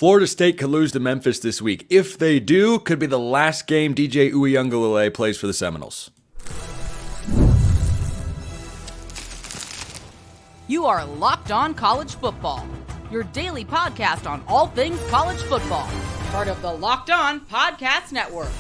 Florida State could lose to Memphis this week. If they do, could be the last game DJ Uiagalelei plays for the Seminoles. You are Locked On College Football, your daily podcast on all things college football. Part of the Locked On Podcast Network,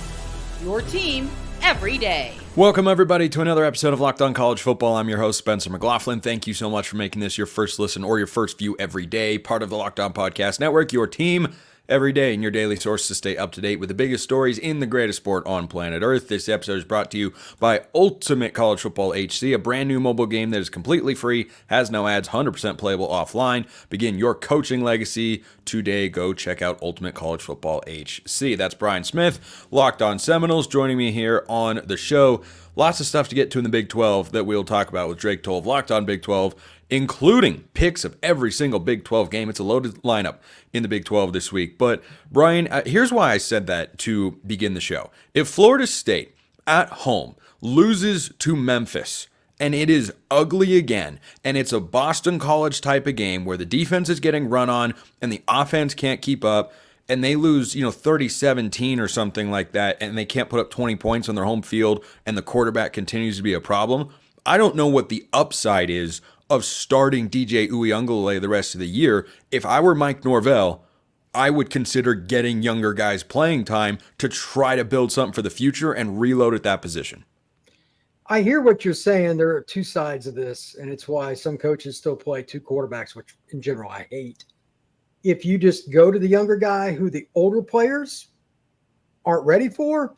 your team every day. Welcome, everybody, to another episode of Locked On College Football. I'm your host, Spencer McLaughlin. Thank you so much for making this your first listen or your first view every day. Part of the Locked On Podcast Network, your team every day, and your daily source to stay up to date with the biggest stories in the greatest sport on planet Earth. This episode is brought to you by Ultimate College Football HC, a brand new mobile game that is completely free, has no ads, 100% playable offline. Begin your coaching legacy today. Go check out Ultimate College Football HC. That's Brian Smith, Locked On Seminoles, joining me here on the show. Lots of stuff to get to in the Big 12 that we'll talk about with Drake Toll of Locked On Big 12, including picks of every single Big 12 game. It's a loaded lineup in the Big 12 this week. But, Brian, here's why I said that to begin the show. If Florida State at home loses to Memphis, and it is ugly again, and it's a Boston College type of game where the defense is getting run on and the offense can't keep up, and they lose, 30-17 or something like that, and they can't put up 20 points on their home field, and the quarterback continues to be a problem, I don't know what the upside is of starting DJ Uiagalelei the rest of the year. If I were Mike Norvell, I would consider getting younger guys playing time to try to build something for the future and reload at that position. I hear what you're saying. There are two sides of this, and it's why some coaches still play two quarterbacks, which in general I hate. If you just go to the younger guy who the older players aren't ready for,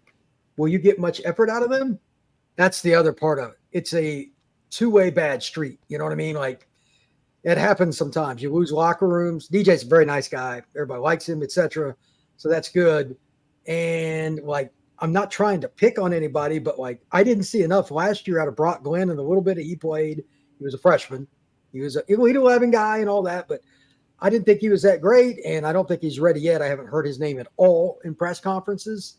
will you get much effort out of them? That's the other part of it. It's a two-way bad street. You know what I mean? Like, it happens sometimes. You lose locker rooms. DJ's a very nice guy. Everybody likes him, etc. So that's good. And, I'm not trying to pick on anybody, but, I didn't see enough last year out of Brock Glenn and the little bit that he played. He was a freshman. He was an Elite 11 guy and all that, but I didn't think he was that great, and I don't think he's ready yet. I haven't heard his name at all in press conferences.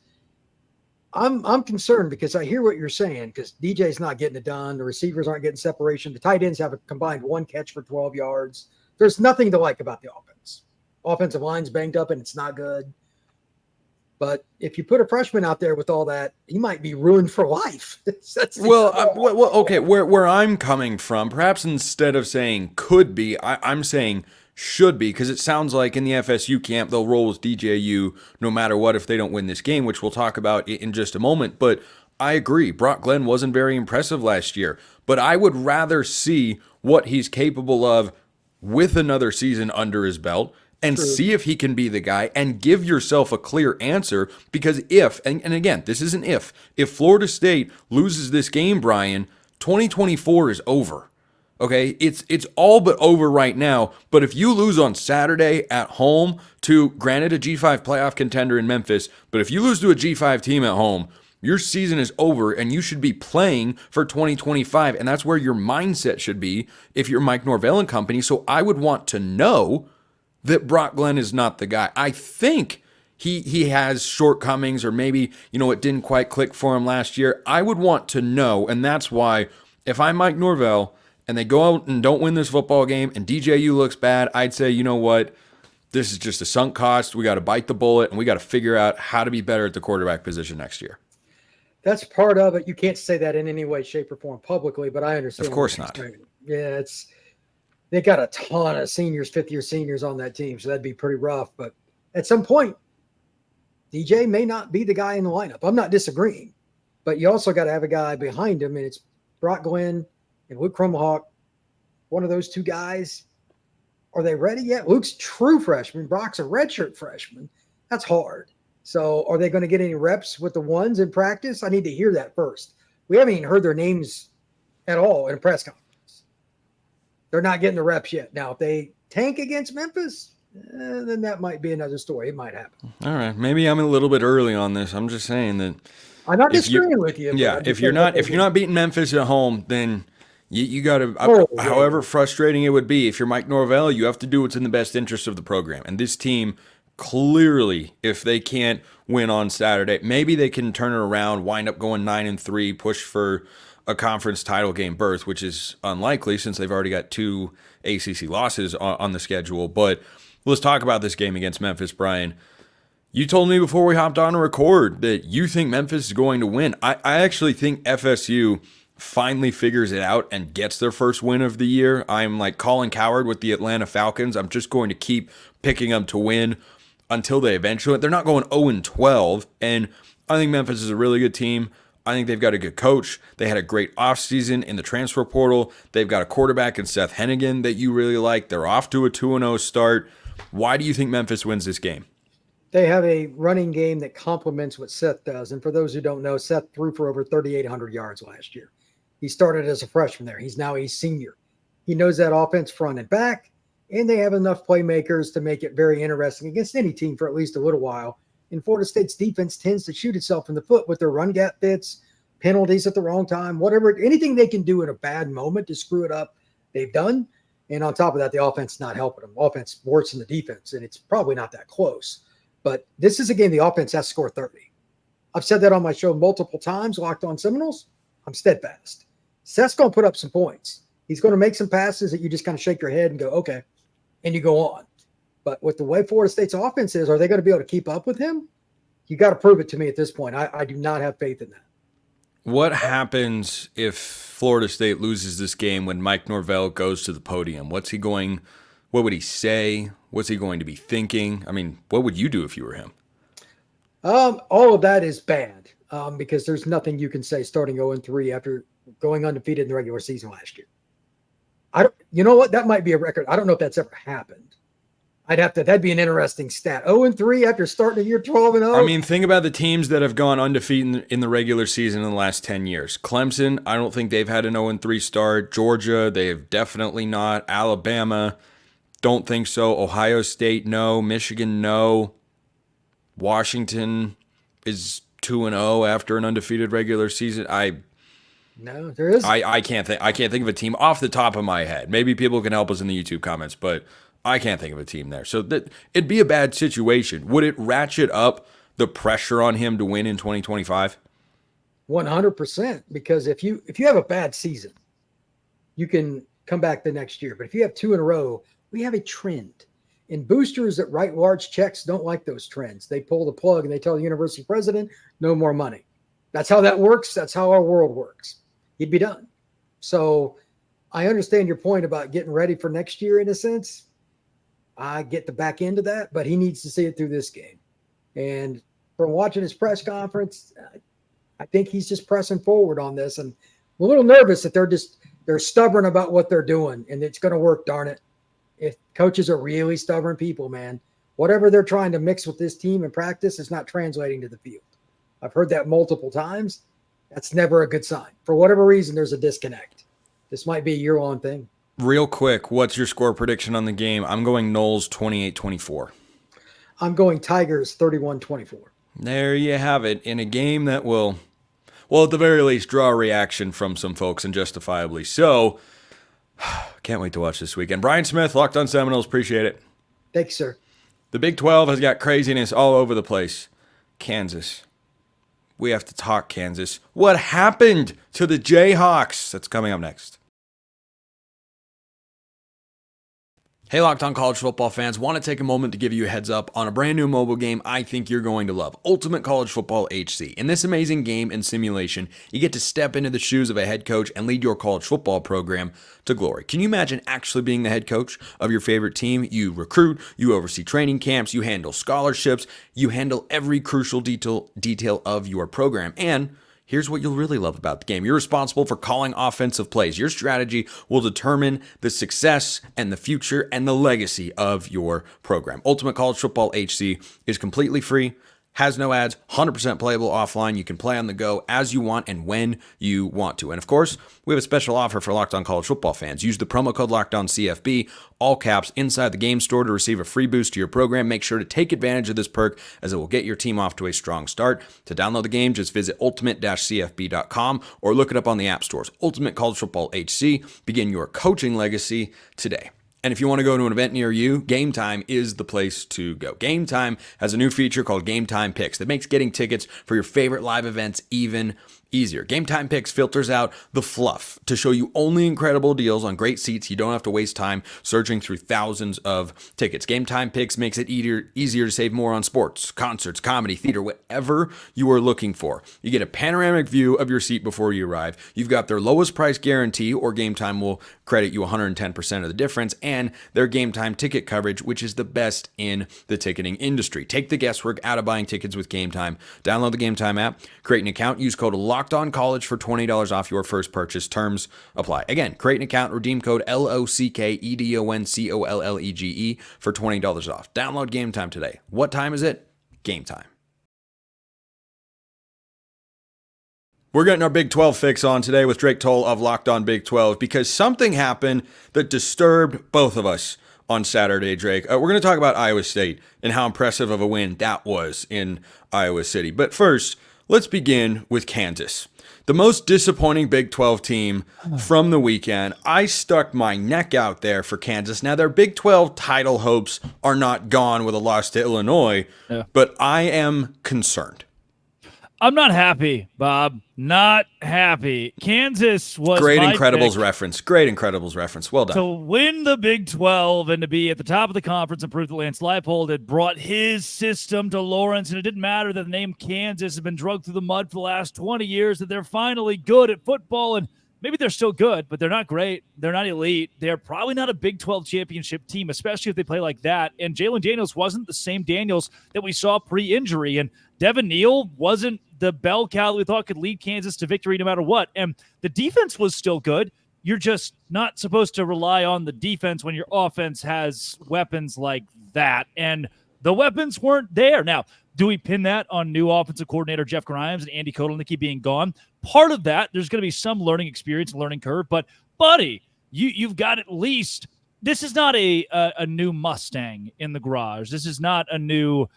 I'm concerned because I hear what you're saying, because DJ's not getting it done. The receivers aren't getting separation. The tight ends have a combined one catch for 12 yards. There's nothing to like about the offense. Offensive line's banged up, and it's not good. But if you put a freshman out there with all that, he might be ruined for life. Okay, where I'm coming from, perhaps instead of saying could be, I'm saying should be, because it sounds like in the FSU camp, they'll roll with DJU no matter what if they don't win this game, which we'll talk about in just a moment. But I agree, Brock Glenn wasn't very impressive last year, but I would rather see what he's capable of with another season under his belt and see if he can be the guy and give yourself a clear answer. Because and again, this is an if Florida State loses this game, Brian, 2024 is over. Okay, it's all but over right now. But if you lose on Saturday at home to, granted, a G5 playoff contender in Memphis, but if you lose to a G5 team at home, your season is over and you should be playing for 2025. And that's where your mindset should be if you're Mike Norvell and company. So I would want to know that Brock Glenn is not the guy. I think he has shortcomings, or maybe, it didn't quite click for him last year. I would want to know, and that's why if I'm Mike Norvell and they go out and don't win this football game and DJU looks bad, I'd say, you know what? This is just a sunk cost. We got to bite the bullet, and we got to figure out how to be better at the quarterback position next year. That's part of it. You can't say that in any way, shape, or form publicly, but I understand. Of course not. Yeah, they got a ton of seniors, fifth-year seniors on that team, so that'd be pretty rough. But at some point, DJ may not be the guy in the lineup. I'm not disagreeing, but you also got to have a guy behind him, and it's Brock Glenn and Luke Krumhawk, one of those two guys. Are they ready yet? Luke's true freshman. Brock's a redshirt freshman. That's hard. So are they going to get any reps with the ones in practice? I need to hear that first. We haven't even heard their names at all in a press conference. They're not getting the reps yet. Now, if they tank against Memphis, then that might be another story. It might happen. All right. Maybe I'm a little bit early on this. I'm just saying that. I'm not disagreeing with you. Yeah, if you're not beating Memphis at home, then you got to, however frustrating it would be, if you're Mike Norvell, you have to do what's in the best interest of the program. And this team, clearly, if they can't win on Saturday, maybe they can turn it around, wind up going 9-3, push for a conference title game berth, which is unlikely since they've already got 2 ACC losses on the schedule. But Let's talk about this game against Memphis, Brian. You told me before we hopped on to record that you think Memphis is going to win. I actually think FSU finally figures it out and gets their first win of the year. I'm like Colin Cowherd with the Atlanta Falcons. I'm just going to keep picking them to win until they eventually. They're not going 0-12, and I think Memphis is a really good team. I think they've got a good coach. They had a great offseason in the transfer portal. They've got a quarterback in Seth Hennigan that you really like. They're off to a 2-0 start. Why do you think Memphis wins this game? They have a running game that complements what Seth does. And for those who don't know, Seth threw for over 3,800 yards last year. He started as a freshman there. He's now a senior. He knows that offense front and back, and they have enough playmakers to make it very interesting against any team for at least a little while. And Florida State's defense tends to shoot itself in the foot with their run gap fits, penalties at the wrong time, whatever, anything they can do in a bad moment to screw it up, they've done. And on top of that, the offense is not helping them. Offense worse than the defense, and it's probably not that close. But this is a game the offense has to score 30. I've said that on my show multiple times, Locked On Seminoles. I'm steadfast. Seth's going to put up some points. He's going to make some passes that you just kind of shake your head and go, okay, and you go on. But with the way Florida State's offense is, are they going to be able to keep up with him? You got to prove it to me at this point. I do not have faith in that. What happens if Florida State loses this game when Mike Norvell goes to the podium? What would he say? What's he going to be thinking? I mean, what would you do if you were him? All of that is bad because there's nothing you can say starting 0-3 after going undefeated in the regular season last year. You know what? That might be a record. I don't know if that's ever happened. That'd be an interesting stat. 0-3 after starting the year 12-0. I mean, think about the teams that have gone undefeated in the regular season in the last 10 years. Clemson, I don't think they've had an 0-3 start. Georgia, they've definitely not. Alabama, don't think so. Ohio State, no. Michigan, no. Washington is 2-0 after an undefeated regular season. No, there is. I can't think of a team off the top of my head. Maybe people can help us in the YouTube comments, but I can't think of a team there. So it'd be a bad situation. Would it ratchet up the pressure on him to win in 2025? 100%. Because if you have a bad season, you can come back the next year. But if you have 2 in a row, we have a trend. And boosters that write large checks don't like those trends. They pull the plug and they tell the university president, no more money. That's how that works. That's how our world works. He'd be done. So I understand your point about getting ready for next year in a sense. I get the back end of that, but he needs to see it through this game. And from watching his press conference, I think he's just pressing forward on this. And I'm a little nervous that they're stubborn about what they're doing, and it's going to work, darn it. If coaches are really stubborn people, man, whatever they're trying to mix with this team in practice is not translating to the field. I've heard that multiple times. That's never a good sign. For whatever reason, there's a disconnect. This might be a year-long thing. Real quick, what's your score prediction on the game? I'm going Noles 28-24. I'm going Tigers 31-24. There you have it. In a game that will, at the very least, draw a reaction from some folks, and justifiably so. Can't wait to watch this weekend. Brian Smith, Locked On Seminoles. Appreciate it. Thanks, sir. The Big 12 has got craziness all over the place. Kansas. We have to talk Kansas. What happened to the Jayhawks? That's coming up next. Hey, Locked On College Football fans, want to take a moment to give you a heads up on a brand new mobile game I think you're going to love, Ultimate College Football HC. In this amazing game and simulation, you get to step into the shoes of a head coach and lead your college football program to glory. Can you imagine actually being the head coach of your favorite team? You recruit, you oversee training camps, you handle scholarships, you handle every crucial detail of your program, and here's what you'll really love about the game. You're responsible for calling offensive plays. Your strategy will determine the success and the future and the legacy of your program. Ultimate College Football HC is completely free, has no ads, 100% playable offline. You can play on the go as you want and when you want to. And of course, we have a special offer for Locked On College Football fans. Use the promo code LOCKEDONCFB, all caps, inside the game store to receive a free boost to your program. Make sure to take advantage of this perk as it will get your team off to a strong start. To download the game, just visit ultimate-cfb.com or look it up on the app stores. Ultimate College Football HC. Begin your coaching legacy today. And if you want to go to an event near you, Game Time is the place to go. Game Time has a new feature called Game Time Picks that makes getting tickets for your favorite live events even easier. Game Time Picks filters out the fluff to show you only incredible deals on great seats. You don't have to waste time searching through thousands of tickets. Game Time Picks makes it easier to save more on sports, concerts, comedy, theater, whatever you are looking for. You get a panoramic view of your seat before you arrive. You've got their lowest price guarantee, or Game Time will credit you 110% of the difference, and their Game Time ticket coverage, which is the best in the ticketing industry. Take the guesswork out of buying tickets with Game Time. Download the Game Time app, create an account, use code LOCKEDONCOLLEGE for $20 off your first purchase. Terms apply. Again, create an account, redeem code LOCKEDONCOLLEGE for $20 off. Download Game Time today. What time is it? Game Time. We're getting our Big 12 fix on today with Drake Toll of Locked On Big 12 because something happened that disturbed both of us on Saturday, Drake. We're going to talk about Iowa State and how impressive of a win that was in Iowa City. But first, let's begin with Kansas. The most disappointing Big 12 team from the weekend. I stuck my neck out there for Kansas. Now, their Big 12 title hopes are not gone with a loss to Illinois, but I am concerned. I'm not happy, Bob. Not happy. Kansas was Great my Incredibles pick reference. Great Incredibles reference. Well done. to win the Big 12 and to be at the top of the conference and prove that Lance Leipold had brought his system to Lawrence, and it didn't matter that the name Kansas has been drugged through the mud for the last 20 years, that they're finally good at football, and maybe they're still good, but they're not great. They're not elite. They're probably not a Big 12 championship team, especially if they play like that. And Jalen Daniels wasn't the same Daniels that we saw pre-injury, and Devin Neal wasn't the bell cow that we thought could lead Kansas to victory no matter what. And the defense was still good. You're just not supposed to rely on the defense when your offense has weapons like that. And the weapons weren't there. Now, do we pin that on new offensive coordinator Jeff Grimes and Andy Kotelnicki being gone? Part of that, there's going to be some learning experience, learning curve. But, buddy, you've got at least – this is not a new Mustang in the garage. This is not a new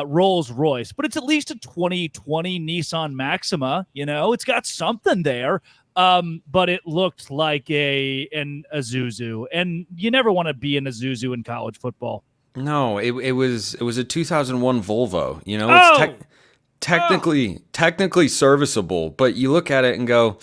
Rolls Royce, but it's at least a 2020 Nissan Maxima. You know, it's got something there, but it looked like an Isuzu, and you never want to be an Isuzu in college football. No, it was a 2001 Volvo. You know, it's technically serviceable, but you look at it and go,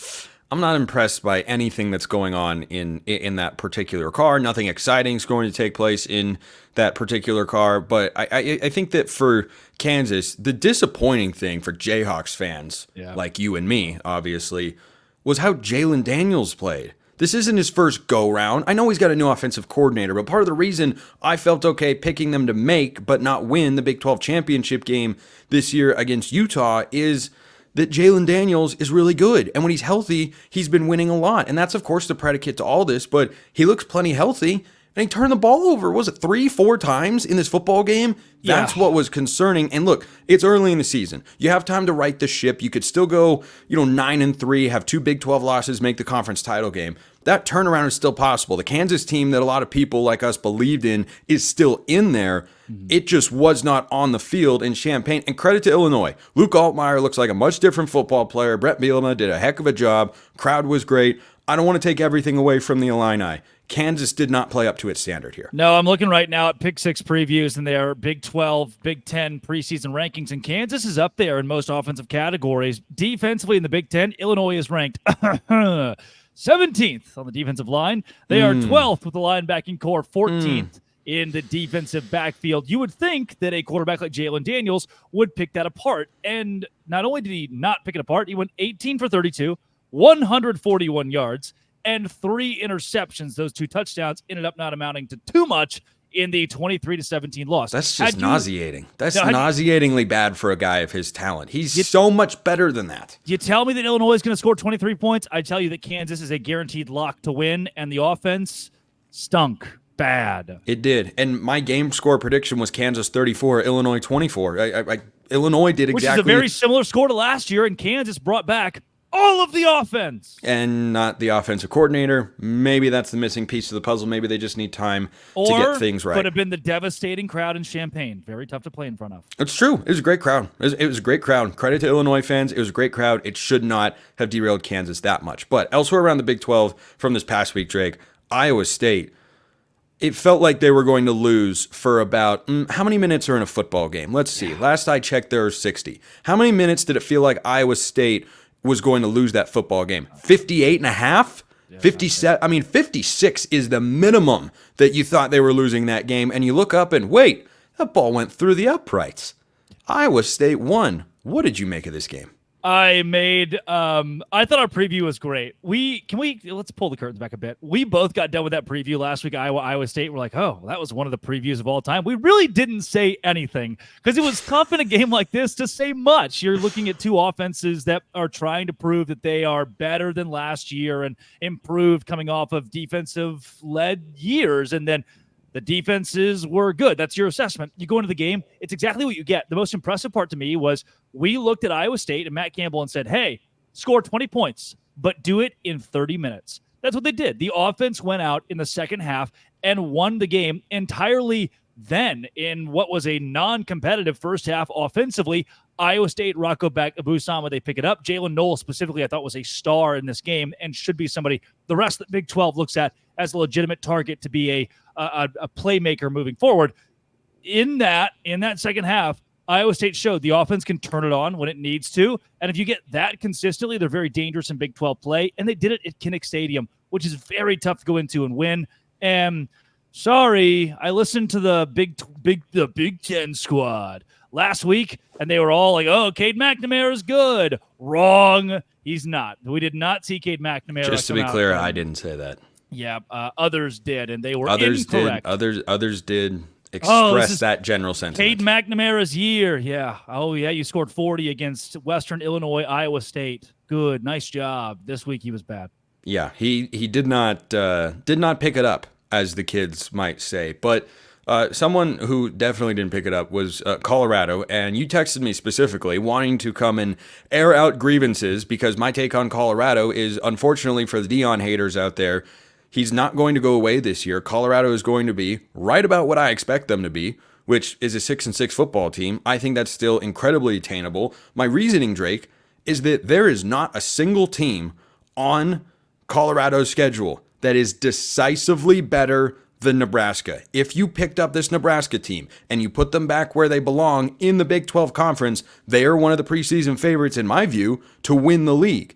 I'm not impressed by anything that's going on in that particular car. Nothing exciting is going to take place in that particular car. But I think that for Kansas, the disappointing thing for Jayhawks fans, like you and me, obviously, was how Jalen Daniels played. This isn't his first go-round. I know he's got a new offensive coordinator, but part of the reason I felt okay picking them to make but not win the Big 12 championship game this year against Utah is that Jalen Daniels is really good. And when he's healthy, he's been winning a lot. And that's, of course, the predicate to all this, but he looks plenty healthy. And he turned the ball over, was it 3-4 times in this football game? That's what was concerning. And look, it's early in the season. You have time to right the ship. You could still go, 9-3, have 2 Big 12 losses, make the conference title game. That turnaround is still possible. The Kansas team that a lot of people like us believed in is still in there. It just was not on the field in Champaign. And credit to Illinois. Luke Altmaier looks like a much different football player. Brett Bielema did a heck of a job. Crowd was great. I don't want to take everything away from the Illini. Kansas did not play up to its standard here. No, I'm looking right now at Pick 6 previews and their Big 12, Big 10 preseason rankings, and Kansas is up there in most offensive categories. Defensively in the Big 10, Illinois is ranked 17th on the defensive line. They are 12th with the linebacking core, 14th in the defensive backfield. You would think that a quarterback like Jalen Daniels would pick that apart, and not only did he not pick it apart, he went 18 for 32, 141 yards, and 3 interceptions. Those 2 touchdowns ended up not amounting to too much in the 23-17 loss. That's just nauseating. That's nauseatingly bad for a guy of his talent. He's so much better than that. You tell me that Illinois is going to score 23 points. I tell you that Kansas is a guaranteed lock to win, and the offense stunk bad. It did. And my game score prediction was Kansas 34, Illinois 24. Illinois did exactly. Which is a very similar score to last year, and Kansas brought back all of the offense. And not the offensive coordinator. Maybe that's the missing piece of the puzzle. Maybe they just need time to get things right. Or could have been the devastating crowd in Champaign. Very tough to play in front of. It's true. It was a great crowd. It was a great crowd. Credit to Illinois fans. It was a great crowd. It should not have derailed Kansas that much. But elsewhere around the Big 12 from this past week, Drake, Iowa State. it felt like they were going to lose for about, how many minutes are in a football game? Let's see. Last I checked, there were 60. How many minutes did it feel like Iowa State was going to lose that football game? 58 and a half? 57. I mean, 56 is the minimum that you thought they were losing that game. And you look up and wait, that ball went through the uprights. Iowa State won. What did you make of this game? I thought our preview was great. Let's pull the curtains back a bit. We both got done with that preview last week, Iowa State. We're like, oh, that was one of the previews of all time. We really didn't say anything because it was tough in a game like this to say much. You're looking at two offenses that are trying to prove that they are better than last year and improved coming off of defensive-led years. And then the defenses were good. That's your assessment. You go into the game, it's exactly what you get. The most impressive part to me was we looked at Iowa State and Matt Campbell and said, hey, score 20 points, but do it in 30 minutes. That's what they did. The offense went out in the second half and won the game entirely then in what was a non-competitive first half offensively. Iowa State, Rocco Abusama, they pick it up. Jalen Noel specifically I thought was a star in this game and should be somebody the rest of the Big 12 looks at as a legitimate target to be a playmaker moving forward. In that second half, Iowa State showed the offense can turn it on when it needs to. And if you get that consistently, they're very dangerous in Big 12 play. And they did it at Kinnick Stadium, which is very tough to go into and win. And sorry, I listened to the Big Ten squad last week, and they were all like, oh, Cade McNamara is good. Wrong. He's not. We did not see Cade McNamara. Just to be clear, I didn't say that. Yeah, others did, and they were incorrect. Others did express that general sentiment. Cade McNamara's year, yeah. Oh, yeah, you scored 40 against Western Illinois, Iowa State. Good, nice job. This week he was bad. Yeah, he did not pick it up, as the kids might say. But someone who definitely didn't pick it up was Colorado, and you texted me specifically wanting to come and air out grievances because my take on Colorado is, unfortunately for the Deion haters out there, he's not going to go away this year. Colorado is going to be right about what I expect them to be, which is a 6-6 football team. I think that's still incredibly attainable. My reasoning, Drake, is that there is not a single team on Colorado's schedule that is decisively better than Nebraska. If you picked up this Nebraska team and you put them back where they belong in the Big 12 Conference, they are one of the preseason favorites, in my view, to win the league.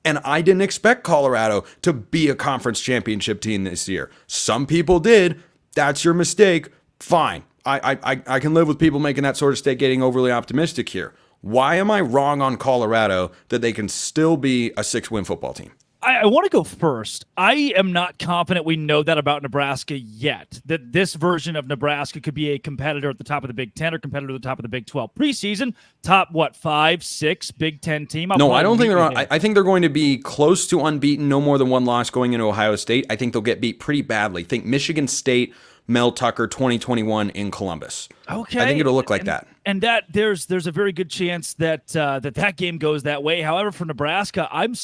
And I didn't expect Colorado to be a conference championship team this year. Some people did. That's your mistake. Fine. I can live with people making that sort of mistake, getting overly optimistic here. Why am I wrong on Colorado that they can still be a 6-win football team? I want to go first. I am not confident we know that about Nebraska yet, that this version of Nebraska could be a competitor at the top of the Big Ten or competitor at the top of the Big 12. Preseason, top, 5, 6 Big Ten team? No, I don't think they're on. I think they're going to be close to unbeaten, no more than one loss going into Ohio State. I think they'll get beat pretty badly. Think Michigan State, Mel Tucker 2021 in Columbus. Okay. I think it'll look like that. And that there's a very good chance that that game goes that way. However, for Nebraska, I'm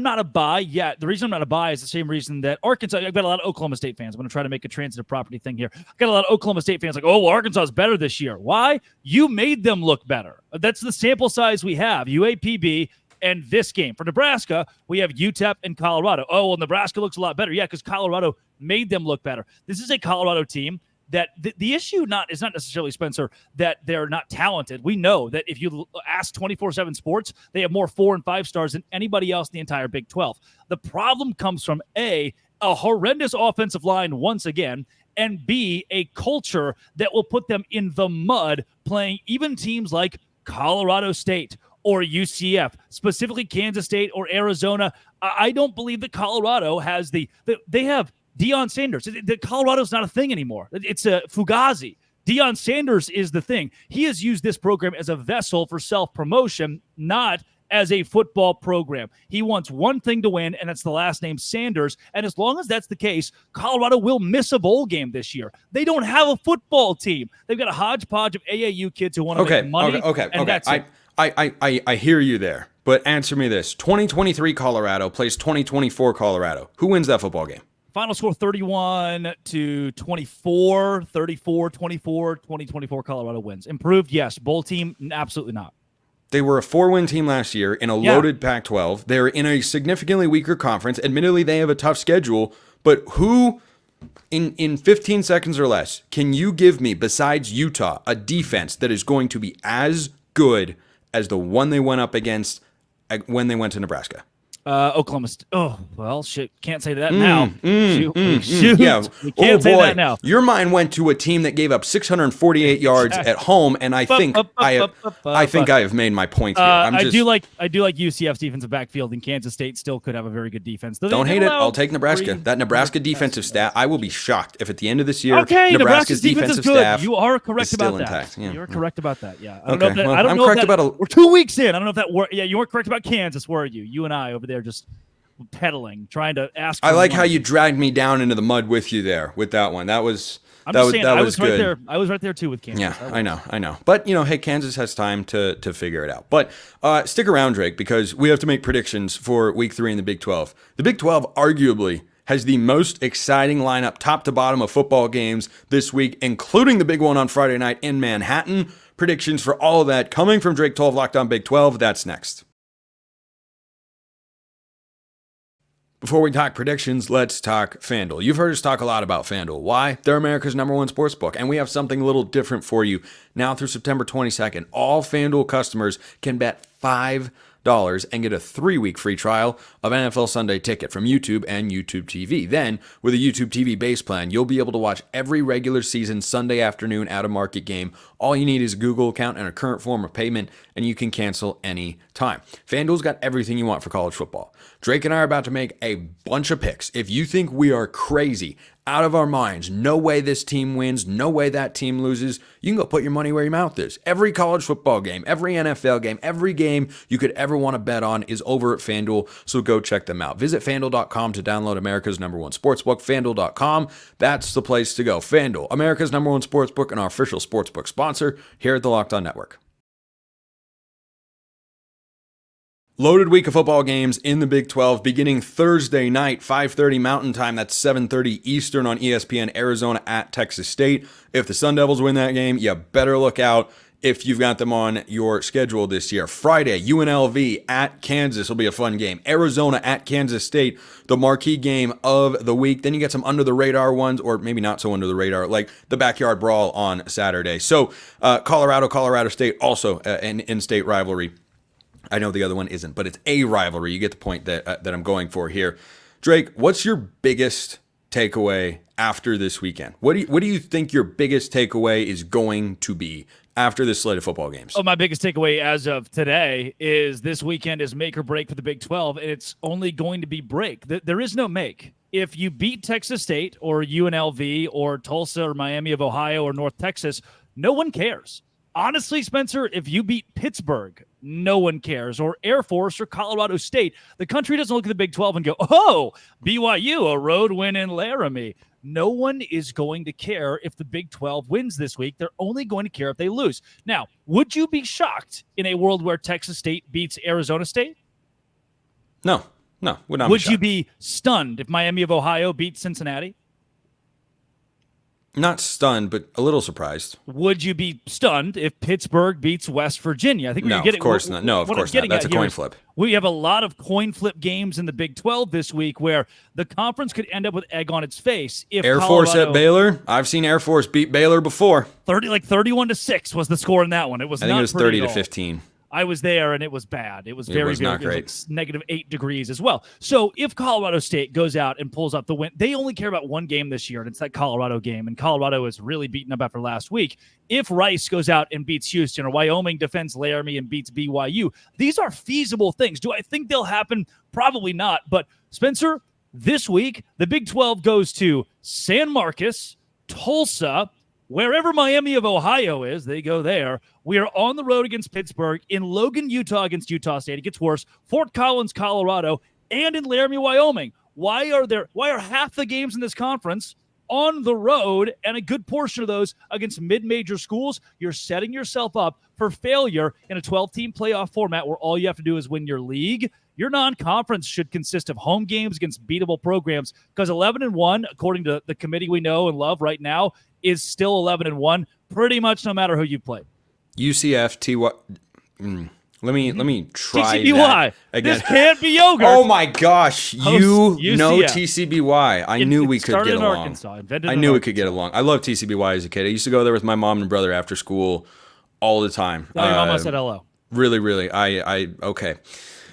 not a buy yet. The reason I'm not a buy is the same reason that Arkansas. I've got a lot of Oklahoma State fans. I'm going to try to make a transitive property thing here. I've got a lot of Oklahoma State fans like, oh, well, Arkansas is better this year. Why? You made them look better. That's the sample size we have. UAPB. And this game for Nebraska, we have UTEP and Colorado. Oh, well, Nebraska looks a lot better. Yeah, because Colorado made them look better. This is a Colorado team that the issue is not necessarily, Spencer, that they're not talented. We know that if you ask 24/7 Sports, they have more 4 and 5 stars than anybody else in the entire Big 12. The problem comes from a horrendous offensive line once again, and B, a culture that will put them in the mud playing even teams like Colorado State or UCF, specifically Kansas State or Arizona. I don't believe that Colorado has they have Deion Sanders. Colorado's not a thing anymore. It's a Fugazi. Deion Sanders is the thing. He has used this program as a vessel for self-promotion, not as a football program. He wants one thing to win, and it's the last name Sanders. And as long as that's the case, Colorado will miss a bowl game this year. They don't have a football team. They've got a hodgepodge of AAU kids who want to make money. Okay. That's it. I hear you there, but answer me this. 2023 Colorado plays 2024 Colorado. Who wins that football game? Final score 31-24, 34-24, 2024 Colorado wins. Improved, yes. Bowl team, absolutely not. They were a 4-win team last year in a loaded Pac-12. They're in a significantly weaker conference. Admittedly, they have a tough schedule, but who In 15 seconds or less, can you give me, besides Utah, a defense that is going to be as good as the one they went up against when they went to Nebraska? Oklahoma. Oh, well, shit. Can't say that now. Shoot. Yeah. We can't say that now. Your mind went to a team that gave up 648 yards at home, and I think I have made my point here. I do like UCF's defensive backfield, and Kansas State still could have a very good defense. Don't hate it. I'll take Nebraska. That Nebraska defensive staff, I will be shocked if at the end of this year, Nebraska's defensive staff You are correct is about still that. intact. Yeah. You're correct about that. Yeah. I'm correct about we're 2 weeks in. I don't know if that yeah, you weren't correct about Kansas, were you? You and I over there just peddling, trying to ask. I like how you dragged me down into the mud with you there with that one. That was good. I was right there too with Kansas. Yeah, I know. But hey, Kansas has time to figure it out. But stick around, Drake, because we have to make predictions for Week 3 in the Big 12. The Big 12 arguably has the most exciting lineup, top to bottom, of football games this week, including the big one on Friday night in Manhattan. Predictions for all of that coming from Drake 12, Locked On Big 12. That's next. Before we talk predictions, let's talk FanDuel. You've heard us talk a lot about FanDuel. Why? They're America's #1 sportsbook, and we have something a little different for you. Now through September 22nd, all FanDuel customers can bet $5 and get a 3-week free trial of NFL Sunday Ticket from YouTube and YouTube TV. Then, with a YouTube TV base plan, you'll be able to watch every regular season Sunday afternoon out-of-market game. All you need is a Google account and a current form of payment, and you can cancel any time. FanDuel's got everything you want for college football. Drake and I are about to make a bunch of picks. If you think we are crazy, out of our minds, no way this team wins, no way that team loses, you can go put your money where your mouth is. Every college football game, every NFL game, every game you could ever want to bet on is over at FanDuel, so go check them out. Visit FanDuel.com to download America's #1 sportsbook. FanDuel.com, that's the place to go. FanDuel, America's #1 sportsbook and our official sportsbook sponsor here at the Locked On Network. Loaded week of football games in the Big 12 beginning Thursday night, 5:30 Mountain Time. That's 7:30 Eastern on ESPN. Arizona at Texas State. If the Sun Devils win that game, you better look out if you've got them on your schedule this year. Friday, UNLV at Kansas will be a fun game. Arizona at Kansas State, the marquee game of the week. Then you get some under-the-radar ones, or maybe not so under-the-radar, like the Backyard Brawl on Saturday. So Colorado State, also an in-state rivalry. I know the other one isn't, but it's a rivalry. You get the point that I'm going for here. Drake, what's your biggest takeaway after this weekend? What do you think your biggest takeaway is going to be after this slate of football games? Oh, my biggest takeaway as of today is this weekend is make or break for the Big 12, and it's only going to be break. There is no make. If you beat Texas State or UNLV or Tulsa or Miami of Ohio or North Texas, no one cares. Honestly, Spencer, if you beat Pittsburgh, no one cares. Or Air Force or Colorado State, the country doesn't look at the Big 12 and go, oh, BYU, a road win in Laramie. No one is going to care if the Big 12 wins this week. They're only going to care if they lose. Now, would you be shocked in a world where Texas State beats Arizona State? No, would not. Would you be stunned if Miami of Ohio beats Cincinnati? Not stunned, but a little surprised. Would you be stunned if Pittsburgh beats West Virginia? I think no, of course not. No, of course not. That's a coin flip. We have a lot of coin flip games in the Big 12 this week where the conference could end up with egg on its face. If Air Force at Baylor, I've seen Air Force beat Baylor before. 31-6 was the score in that one. It was. I think it was 30-15. I was there, and it was bad. It was very not great. It was like -8 degrees as well. So if Colorado State goes out and pulls up the win, they only care about one game this year, and it's that Colorado game, and Colorado is really beaten up after last week. If Rice goes out and beats Houston, or Wyoming defends Laramie and beats BYU, these are feasible things. Do I think they'll happen? Probably not. But, Spencer, this week, the Big 12 goes to San Marcos, Tulsa, wherever Miami of Ohio is, they go there. We are on the road against Pittsburgh, in Logan, Utah against Utah State. It gets worse. Fort Collins, Colorado, and in Laramie, Wyoming. Why are half the games in this conference on the road, and a good portion of those against mid-major schools? You're setting yourself up for failure in a 12-team playoff format where all you have to do is win your league. Your non-conference should consist of home games against beatable programs, because 11-1, according to the committee we know and love right now, is still 11-1 pretty much no matter who you play. UCF, Let me try TCBY. that again. This can't be yogurt. Oh my gosh, you UCF. know TCBY. I knew we could get in along. Arkansas, I knew we could get along. I love TCBY as a kid. I used to go there with my mom and brother after school all the time. Your mom said hello. Really, really. Okay.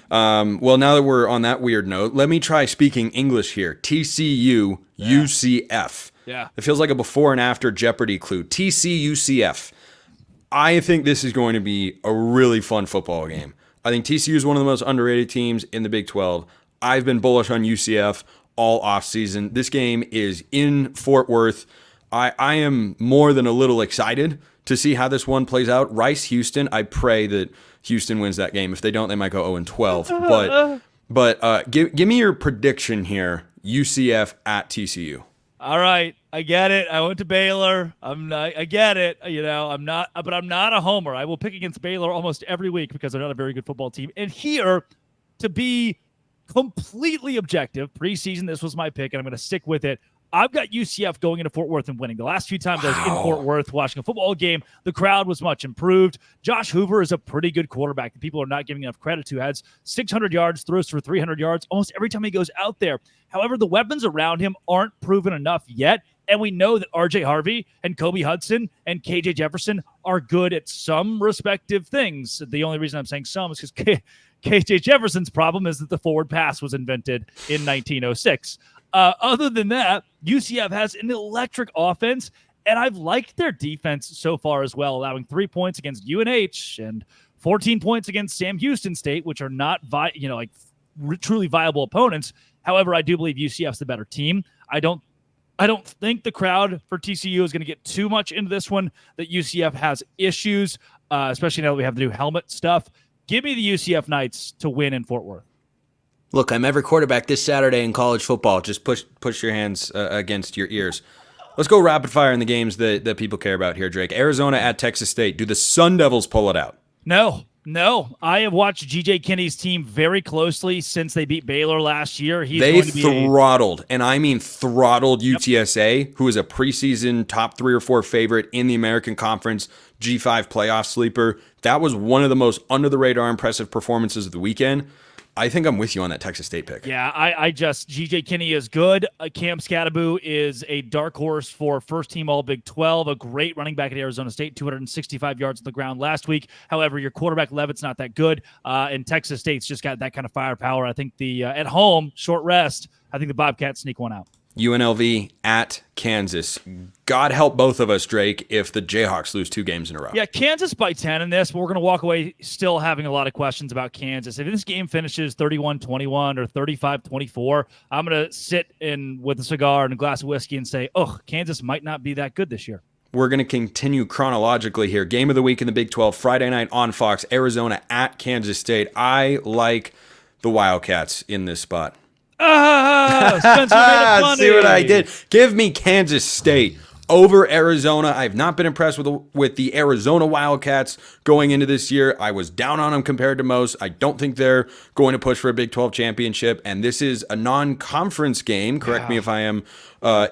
Well, now that we're on that weird note, let me try speaking English here. TCU, UCF. Yeah. It feels like a before and after Jeopardy clue. TCUCF. I think this is going to be a really fun football game. I think TCU is one of the most underrated teams in the Big 12. I've been bullish on UCF all offseason. This game is in Fort Worth. I am more than a little excited to see how this one plays out. Rice, Houston, I pray that Houston wins that game. If they don't, they might go 0-12. But give me your prediction here. UCF at TCU. All right, I get it. I went to Baylor. I get it. I'm not a homer. I will pick against Baylor almost every week because they're not a very good football team. And here, to be completely objective, preseason, this was my pick, and I'm going to stick with it. I've got UCF going into Fort Worth and winning. The last few times I was in Fort Worth watching a football game, the crowd was much improved. Josh Hoover is a pretty good quarterback that people are not giving enough credit to. Has 600 yards, throws for 300 yards almost every time he goes out there. However, the weapons around him aren't proven enough yet, and we know that R.J. Harvey and Kobe Hudson and K.J. Jefferson are good at some respective things. The only reason I'm saying some is because K.J. Jefferson's problem is that the forward pass was invented in 1906. Other than that, UCF has an electric offense, and I've liked their defense so far as well, allowing 3 points against UNH and 14 points against Sam Houston State, which are not truly viable opponents. However, I do believe UCF's the better team. I don't think the crowd for TCU is going to get too much into this one. That UCF has issues, especially now that we have the new helmet stuff. Give me the UCF Knights to win in Fort Worth. Look, I'm every quarterback this Saturday in college football. Just push your hands against your ears. Let's go rapid fire in the games that people care about here, Drake. Arizona at Texas State. Do the Sun Devils pull it out? No. I have watched G.J. Kinney's team very closely since they beat Baylor last year. They throttled, and I mean throttled UTSA, who is a preseason top 3 or 4 favorite in the American Conference, G5 playoff sleeper. That was one of the most under-the-radar impressive performances of the weekend. I think I'm with you on that Texas State pick. Yeah, G.J. Kinney is good. Cam Scatterbo is a dark horse for first-team All-Big 12, a great running back at Arizona State, 265 yards on the ground last week. However, your quarterback Levitt's not that good, and Texas State's just got that kind of firepower. I think at home, short rest, I think the Bobcats sneak one out. UNLV at Kansas. God help both of us, Drake, if the Jayhawks lose 2 games in a row. Yeah, Kansas by 10 in this, but we're going to walk away still having a lot of questions about Kansas. If this game finishes 31-21 or 35-24, I'm going to sit with a cigar and a glass of whiskey and say, Kansas might not be that good this year. We're going to continue chronologically here. Game of the week in the Big 12, Friday night on Fox, Arizona at Kansas State. I like the Wildcats in this spot. Spencer made it funny. See what I did? Give me Kansas State over Arizona. I have not been impressed with the Arizona Wildcats going into this year. I was down on them compared to most. I don't think they're going to push for a Big 12 championship, and this is a non-conference game. Correct me if I am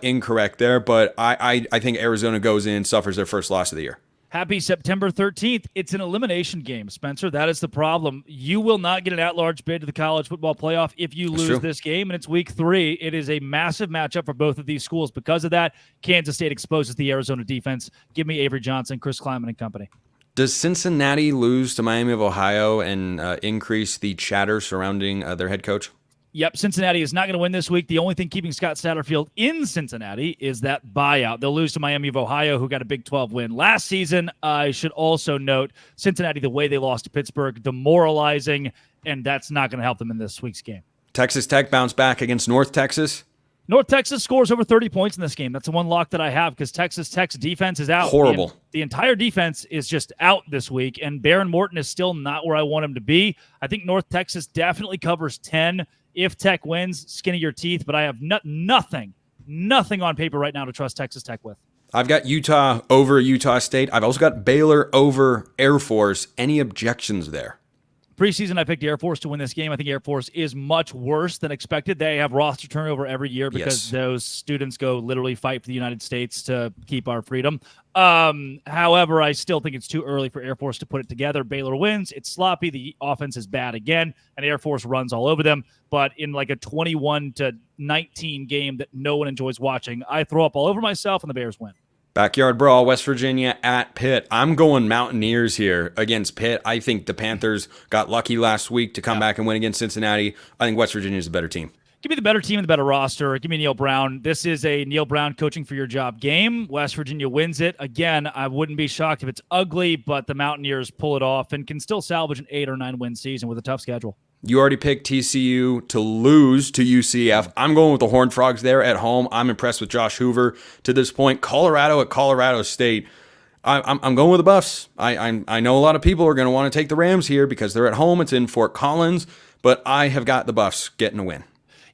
incorrect there, but I think Arizona goes in, suffers their first loss of the year. Happy September 13th. It's an elimination game, Spencer. That is the problem. You will not get an at-large bid to the college football playoff if you lose this game, and it's week 3. It is a massive matchup for both of these schools. Because of that, Kansas State exposes the Arizona defense. Give me Avery Johnson, Chris Kleiman, and company. Does Cincinnati lose to Miami of Ohio and increase the chatter surrounding their head coach? Yep, Cincinnati is not going to win this week. The only thing keeping Scott Satterfield in Cincinnati is that buyout. They'll lose to Miami of Ohio, who got a Big 12 win last season. I should also note Cincinnati, the way they lost to Pittsburgh, demoralizing, and that's not going to help them in this week's game. Texas Tech bounced back against North Texas. North Texas scores over 30 points in this game. That's the one lock that I have because Texas Tech's defense is out. Horrible. The entire defense is just out this week, and Baron Morton is still not where I want him to be. I think North Texas definitely covers 10. If Tech wins, skin of your teeth, but I have nothing on paper right now to trust Texas Tech with. I've got Utah over Utah State. I've also got Baylor over Air Force. Any objections there? Preseason, I picked Air Force to win this game. I think Air Force is much worse than expected. They have roster turnover every year because those students go literally fight for the United States to keep our freedom. However, I still think it's too early for Air Force to put it together. Baylor wins. It's sloppy. The offense is bad again, and Air Force runs all over them. But in like a 21-19 game that no one enjoys watching, I throw up all over myself, and the Bears win. Backyard brawl, West Virginia at Pitt. I'm going Mountaineers here against Pitt. I think the Panthers got lucky last week to come back and win against Cincinnati. I think West Virginia is a better team. Give me the better team and the better roster. Give me Neil Brown. This is a Neil Brown coaching for your job game. West Virginia wins it. Again, I wouldn't be shocked if it's ugly, but the Mountaineers pull it off and can still salvage an 8 or 9 win season with a tough schedule. You already picked TCU to lose to UCF. I'm going with the Horned Frogs there at home. I'm impressed with Josh Hoover to this point. Colorado at Colorado State. I'm going with the Buffs. I know a lot of people are going to want to take the Rams here because they're at home. It's in Fort Collins, but I have got the Buffs getting a win.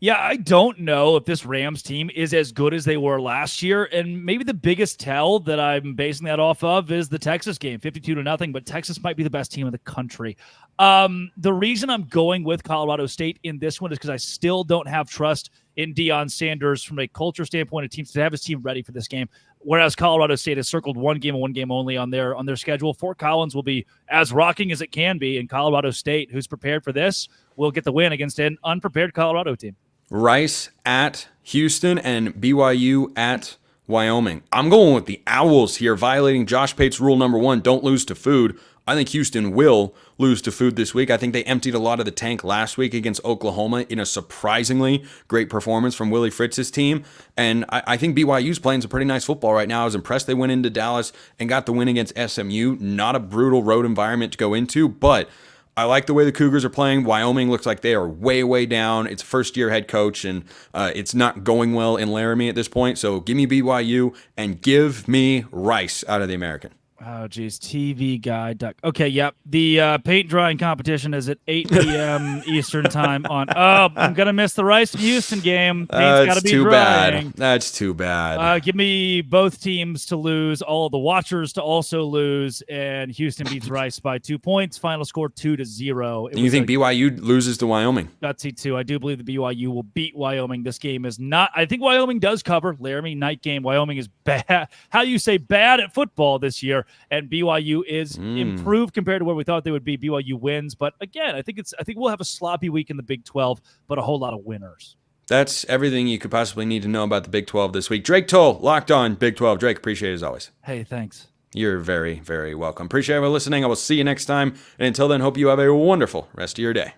Yeah, I don't know if this Rams team is as good as they were last year, and maybe the biggest tell that I'm basing that off of is the Texas game, 52-0, but Texas might be the best team in the country. The reason I'm going with Colorado State in this one is because I still don't have trust in Deion Sanders from a culture standpoint of teams to have his team ready for this game. Whereas Colorado State has circled one game and one game only on their schedule. Fort Collins will be as rocking as it can be, and Colorado State, who's prepared for this, will get the win against an unprepared Colorado team. Rice at Houston and BYU at Wyoming. I'm going with the Owls here, violating Josh Pate's rule number 1, don't lose to food. I think Houston will lose to food this week. I think they emptied a lot of the tank last week against Oklahoma in a surprisingly great performance from Willie Fritz's team. And I think BYU's playing some pretty nice football right now. I was impressed they went into Dallas and got the win against SMU. Not a brutal road environment to go into, but I like the way the Cougars are playing. Wyoming looks like they are way, way down. It's a first-year head coach, and it's not going well in Laramie at this point. So give me BYU and give me Rice out of the American. Oh, geez. TV guide. Okay, yep. The paint drying competition is at 8 p.m. Eastern time on. Oh, I'm going to miss the Rice and Houston game. Paint's got to be drying. That's too bad. Give me both teams to lose, all of the watchers to also lose, and Houston beats Rice by 2 points. Final score 2-0. You think BYU loses to Wyoming? Gutsy too. I do believe the BYU will beat Wyoming. This game is not. I think Wyoming does cover. Laramie night game. Wyoming is bad. How do you say bad at football this year? And BYU is improved compared to where we thought they would be. BYU wins, but again, I think we'll have a sloppy week in the Big 12, but a whole lot of winners. That's everything you could possibly need to know about the Big 12 this week. Drake Toll, Locked On Big 12. Drake, appreciate it as always. Hey, thanks. You're very, very welcome. Appreciate everyone listening. I will see you next time. And until then, hope you have a wonderful rest of your day.